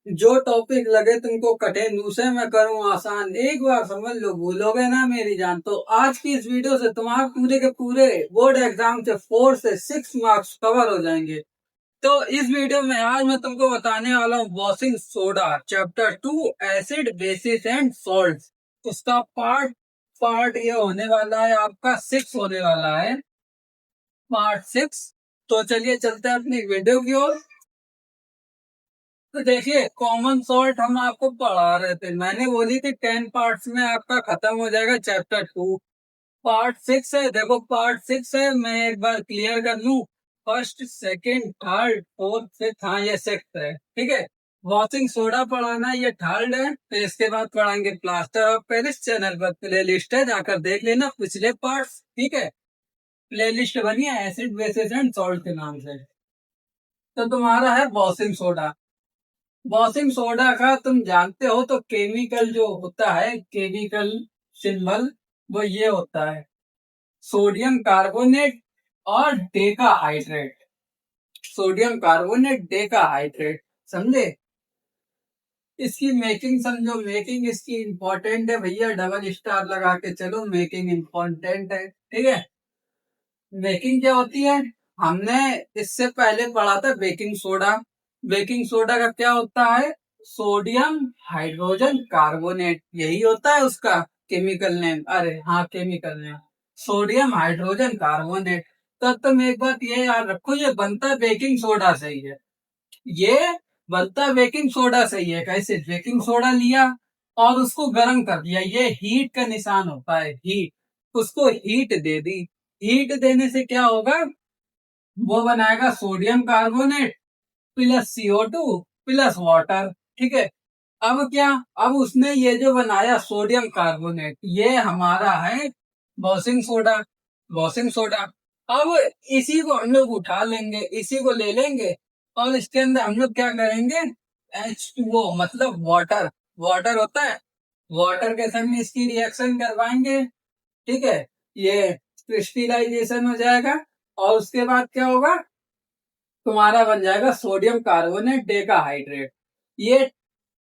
जो टॉपिक लगे तुमको कठिन उसे मैं करूँ आसान, एक बार समझ लो भूलोगे ना मेरी जान। तो आज की इस वीडियो से तुम्हारे पूरे के पूरे बोर्ड एग्जाम से 4 से 6 मार्क्स कवर हो जाएंगे। तो इस वीडियो में आज मैं तुमको बताने वाला हूँ washing soda chapter 2 acid basis and salt. उसका पार्ट पार्ट ये होने वाला है, आपका 6 होने वाला है, पार्ट 6। तो चलिए चलते हैं अपनी वीडियो की ओर। तो देखिए, कॉमन सॉल्ट हम आपको पढ़ा रहे थे, मैंने बोली थी 10 पार्ट्स में आपका खत्म हो जाएगा चैप्टर 2। पार्ट 6 है, देखो पार्ट 6 है, मैं एक बार क्लियर कर लूं। First second third fourth fifth, हाँ ये सिक्स है, ठीक है। वॉशिंग सोडा पढ़ाना ये थर्ड है, फिर इसके बाद पढ़ाएंगे प्लास्टर ऑफ पेरिस। चैनल पर प्ले लिस्ट है, जाकर देख लेना पिछले पार्ट्स, ठीक है। प्ले लिस्ट बनी है एसिड बेसिस एंड सॉल्ट के नाम से। तो तुम्हारा है वॉशिंग सोडा। वॉशिंग सोडा का तुम जानते हो तो केमिकल जो होता है, केमिकल सिंबल वो ये होता है, सोडियम कार्बोनेट और Deka hydrate. Sodium carbonate Deka hydrate, समझे। इसकी मेकिंग समझो, मेकिंग इसकी इंपॉर्टेंट है भैया, डबल स्टार लगा के चलो, मेकिंग इंपॉर्टेंट है, ठीक है। बेकिंग क्या होती है, हमने इससे पहले पढ़ा था बेकिंग सोडा। बेकिंग सोडा का क्या होता है, सोडियम हाइड्रोजन कार्बोनेट, यही होता है उसका केमिकल नेम। अरे हाँ, chemical name sodium hydrogen carbonate. तो तुम एक बात ये याद रखो, ये बनता बेकिंग सोडा से ही है। ये बनता बेकिंग सोडा से ही है। कैसे, बेकिंग सोडा लिया और उसको गर्म कर दिया, ये हीट का निशान होता है, हीट। उसको हीट दे दी, हीट देने से क्या होगा, वो बनाएगा sodium carbonate plus CO2 plus water, ठीक है। अब क्या, अब उसने ये जो बनाया सोडियम कार्बोनेट, ये हमारा है वॉशिंग सोडा। वॉशिंग सोडा, अब इसी को हम लोग उठा लेंगे, इसी को ले लेंगे और इसके अंदर हम लोग क्या करेंगे, H2O मतलब वाटर। वाटर होता है, वाटर के संग में इसकी रिएक्शन करवाएंगे, ठीक है। ये क्रिस्टलाइजेशन हो जाएगा और उसके बाद क्या होगा, तुम्हारा बन जाएगा सोडियम कार्बोनेट डेका हाइड्रेट। ये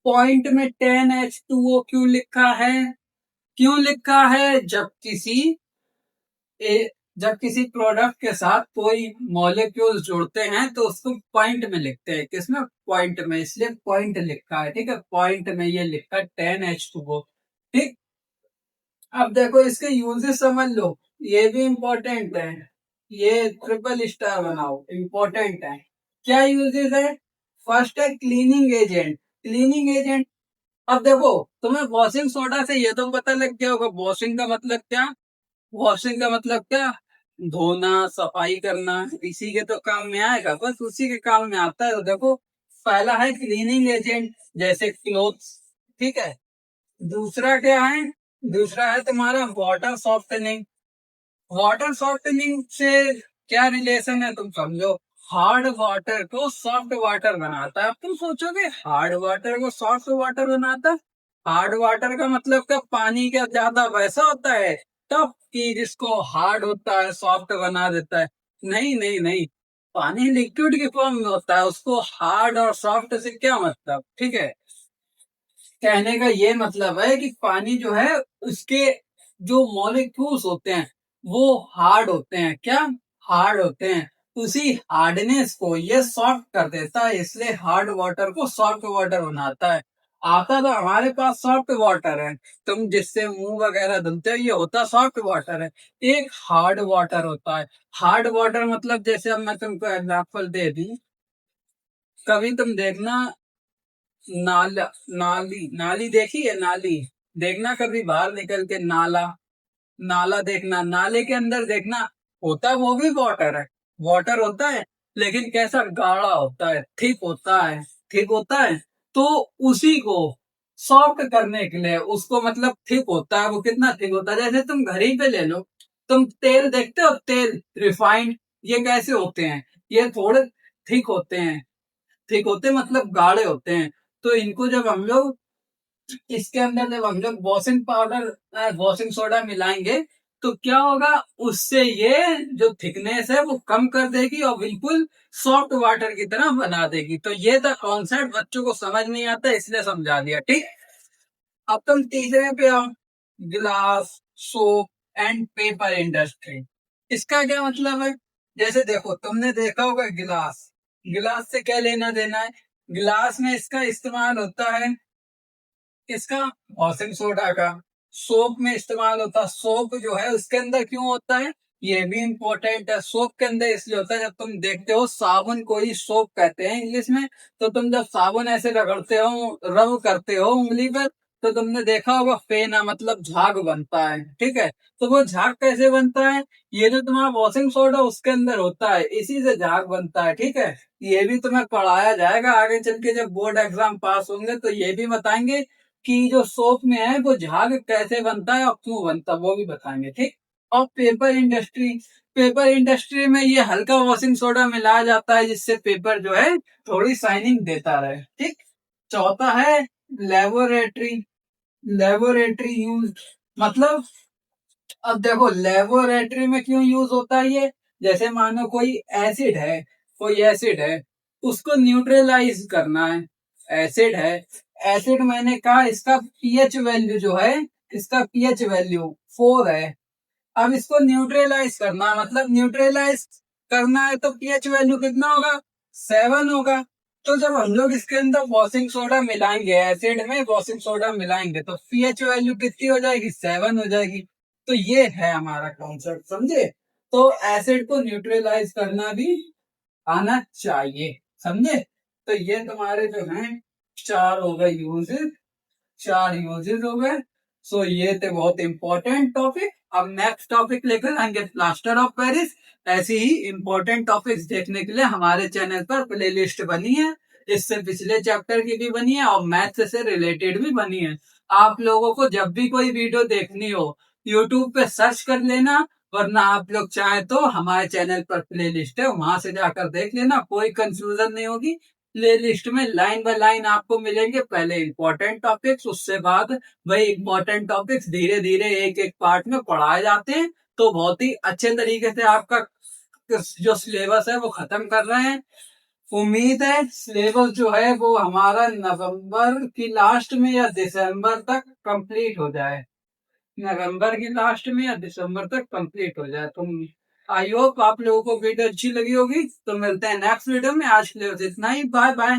पॉइंट में 10H2O क्यों लिखा है, क्यों लिखा है, जब किसी प्रोडक्ट के साथ कोई मॉलिक्यूल्स जुड़ते हैं तो उसको पॉइंट में लिखते हैं, किसमें, पॉइंट में, इसलिए पॉइंट लिखा है, ठीक है। पॉइंट में ये लिखा है 10H2O, ठीक। अब देखो इसके यूजेस समझ लो, ये भी इम्पोर्टेंट है, ये ट्रिपल स्टार बनाओ, इम्पोर्टेंट है। क्या यूजेस है, फर्स्ट है क्लीनिंग एजेंट। क्लीनिंग एजेंट, अब देखो तुम्हें वॉशिंग सोडा से ये तो पता लग गया होगा, वॉशिंग का मतलब क्या, वॉशिंग का मतलब क्या, धोना सफाई करना, इसी के तो काम में आएगा, बस उसी के काम में आता है। तो देखो पहला है क्लीनिंग एजेंट, जैसे क्लोथ्स, ठीक है। दूसरा क्या है, दूसरा है तुम्हारा वाटर सॉफ्टनिंग। वाटर सॉफ्टनिंग से क्या रिलेशन है, तुम समझो। हार्ड वाटर को सॉफ्ट वाटर बनाता है। अब तुम सोचोगे हार्ड वाटर को सॉफ्ट वाटर बनाता है, हार्ड वाटर का मतलब क्या, पानी का ज्यादा वैसा होता है टफ कि जिसको हार्ड होता है सॉफ्ट बना देता है। नहीं नहीं नहीं, पानी लिक्विड की फॉर्म में होता है, उसको हार्ड और सॉफ्ट से क्या मतलब, ठीक है। कहने का ये मतलब है कि पानी जो है उसके जो मॉलिक्यूल्स होते हैं वो हार्ड होते हैं, क्या, हार्ड होते हैं। उसी हार्डनेस को ये सॉफ्ट कर देता है, इसलिए हार्ड वाटर को सॉफ्ट वाटर बनाता है। आता तो हमारे पास सॉफ्ट वाटर है, तुम जिससे मुंह वगैरह धुलते हो ये होता सॉफ्ट वाटर है। एक हार्ड वाटर होता है। हार्ड वाटर मतलब जैसे अब मैं तुमको एग्जांपल दे दी, कभी तुम देखना, नाला, नाली, नाली देखी है, नाली देखना कभी बाहर निकल के, नाला, नाला देखना, नाले के अंदर देखना, होता वो भी वाटर है, वाटर होता है, लेकिन कैसा, गाढ़ा होता है, थिक होता है, थिक होता है। तो उसी को सॉफ्ट करने के लिए, उसको मतलब थिक होता है, वो कितना थिक होता है, जैसे तुम घर ही पे ले लो, तुम तेल देखते हो, तेल रिफाइंड, ये कैसे होते हैं, ये थोड़े थिक होते हैं, थिक होते मतलब गाढ़े होते हैं। तो इनको जब हम लोग इसके अंदर, जब हम लोग वॉशिंग पाउडर वॉशिंग सोडा मिलाएंगे तो क्या होगा, उससे ये जो थिकनेस है वो कम कर देगी और बिल्कुल सॉफ्ट वाटर की तरह बना देगी। तो ये था कॉन्सेप्ट, बच्चों को समझ नहीं आता इसलिए समझा दिया। ठीक, अब तुम तीसरे पे आओ, glass, soap and paper industry. इसका क्या मतलब है? जैसे देखो, तुमने देखा होगा गिलास, गिलास से क्या लेना देना है? गिलास में इसका इस्तेमाल होता है, इसका वॉशिंग सोडा का। सोप में इस्तेमाल होता है, सोप जो है उसके अंदर क्यों होता है, ये भी इम्पोर्टेंट है। सोप के अंदर इसलिए होता है, जब तुम देखते हो साबुन को ही सोप कहते हैं इंग्लिश में, तो तुम जब साबुन ऐसे रगड़ते हो, रब करते हो उंगली पर, तो तुमने देखा होगा फेना मतलब झाग बनता है। ठीक है, तो वो झाग कैसे बनता है? ये जो तुम्हारा वॉशिंग सोडा उसके अंदर होता है, इसी से झाग बनता है। ठीक है, ये भी तुम्हें पढ़ाया जाएगा आगे चल के, जब बोर्ड एग्जाम पास होंगे तो ये भी बताएंगे कि जो सोप में है वो झाग कैसे बनता है और क्यों बनता है, वो भी बताएंगे। ठीक, और पेपर इंडस्ट्री, पेपर इंडस्ट्री में ये हल्का वॉशिंग सोडा मिलाया जाता है जिससे पेपर जो है थोड़ी शाइनिंग देता रहे। ठीक, चौथा है लेबोरेटरी, लेबोरेटरी यूज, मतलब अब देखो लेबोरेटरी में क्यों यूज होता है ये, जैसे मानो कोई एसिड है, कोई एसिड है, उसको न्यूट्रलाइज करना है। एसिड है, एसिड मैंने कहा इसका पीएच वैल्यू जो है, इसका पीएच वैल्यू 4 है। अब इसको न्यूट्रलाइज करना है, मतलब न्यूट्रलाइज करना है तो पीएच वैल्यू कितना होगा, 7 होगा। तो जब हम लोग इसके अंदर वॉशिंग सोडा मिलाएंगे, एसिड में वॉशिंग सोडा मिलाएंगे, तो पीएच वैल्यू कितनी हो जाएगी, 7 हो जाएगी। तो ये है हमारा कॉन्सेप्ट, समझे? तो एसिड को न्यूट्रलाइज करना भी आना चाहिए, समझे? तो ये तुम्हारे जो हैं चार हो गए यूजेस, चार यूजेस हो गए। सो ये थे बहुत इंपॉर्टेंट टॉपिक। अब नेक्स्ट टॉपिक लेकर आएंगे प्लास्टर ऑफ पेरिस। ऐसी ही इंपॉर्टेंट टॉपिक्स देखने के लिए हमारे चैनल पर प्लेलिस्ट बनी है, इससे पिछले चैप्टर की भी बनी है और मैथ से रिलेटेड भी बनी है। आप लोगों को जब भी कोई वीडियो देखनी हो यूट्यूब पे सर्च कर लेना, वरना आप लोग चाहे तो हमारे चैनल पर प्लेलिस्ट है, वहां से जाकर देख लेना, कोई कंफ्यूजन नहीं होगी। प्ले लिस्ट में लाइन बाय लाइन आपको मिलेंगे, पहले इंपॉर्टेंट टॉपिक्स, उससे बाद वही इंपॉर्टेंट टॉपिक्स धीरे धीरे एक एक पार्ट में पढ़ाए जाते हैं। तो बहुत ही अच्छे तरीके से आपका जो सिलेबस है वो खत्म कर रहे हैं। उम्मीद है सिलेबस जो है वो हमारा नवंबर की लास्ट में या दिसंबर तक कंप्लीट हो जाए, नवंबर की लास्ट में या दिसंबर तक कंप्लीट हो जाए। तुम, आई होप आप लोगों को वीडियो अच्छी लगी होगी। तो मिलते हैं नेक्स्ट वीडियो में, आज के लिए बस इतना ही, बाय बाय।